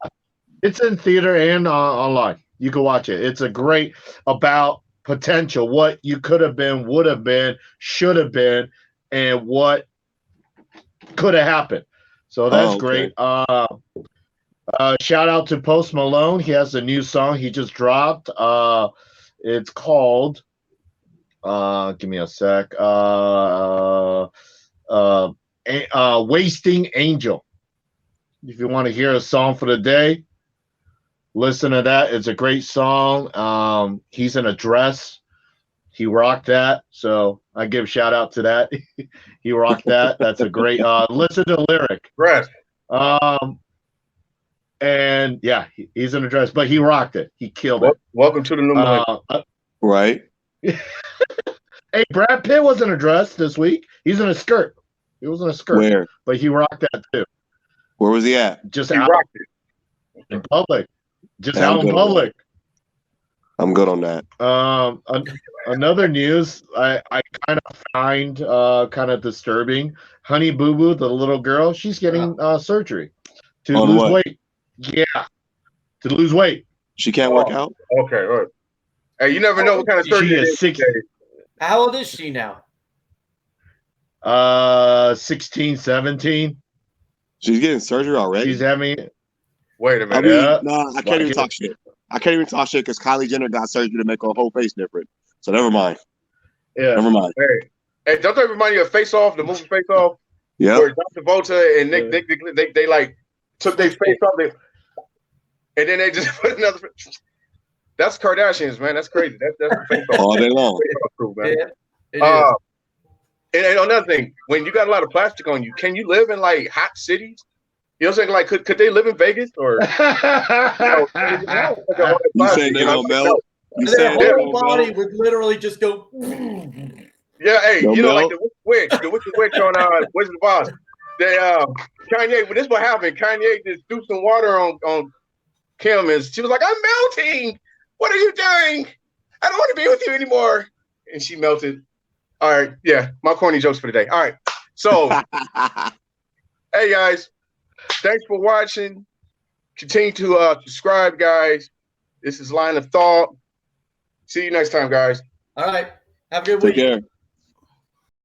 it's in theater and online. You can watch it. It's a great about potential, what you could have been, would have been, should have been, and what could have happened. So that's great. Shout out to Post Malone. He has a new song he just dropped. It's called give me a sec. Wasting Angel. If you want to hear a song for the day, listen to that. It's a great song. He's in a dress. He rocked that. So I give shout out to that. He rocked that. That's a great listen to the lyric. Right. And yeah, he's in a dress, but he rocked it. He killed it. Welcome to the new millennium. Right. Hey, Brad Pitt was in a dress this week. He's in a skirt. He was in a skirt. Where? But he rocked that too. Where was he at? Just He out rocked it. in public. Just Yeah, out in public. I'm good on that. Another news I kind of find kind of disturbing. Honey Boo Boo, the little girl, she's getting surgery to On lose what? weight. Yeah, to lose weight. She can't work out? Okay, all right. Hey, you never know what kind of surgery She it is is. 60. How old is she now? 16, 17. She's getting surgery already? She's having. Wait a I minute. mean, I can't even talk shit. I can't even talk shit because Kylie Jenner got surgery to make her whole face different. So never mind. Yeah. Never mind. Hey, don't that remind you of Face Off, the movie Face Off? Yeah. Where John Travolta and Nick, they like took their face off, and then they just put another. That's Kardashians, man. That's crazy. That's Face Off. All day long. Crew, man. Yeah, it is. And another thing, when you got a lot of plastic on you, can you live in like hot cities? You know what I'm saying? Like, could they live in Vegas or? You saying they gonna melt? You Their saying they whole gonna body melt? would literally just go. Yeah, hey, No you know, milk? like the Wicked Witch on Wizard of Oz. They Kanye, when this what happened, Kanye just threw some water on Kim, and she was like, "I'm melting. What are you doing? I don't want to be with you anymore." And she melted. All right, yeah, my corny jokes for today. All right, so hey guys, thanks for watching. Continue to subscribe, guys. This is Line of Thought. See you next time, guys. All right. Have a good Take week. care.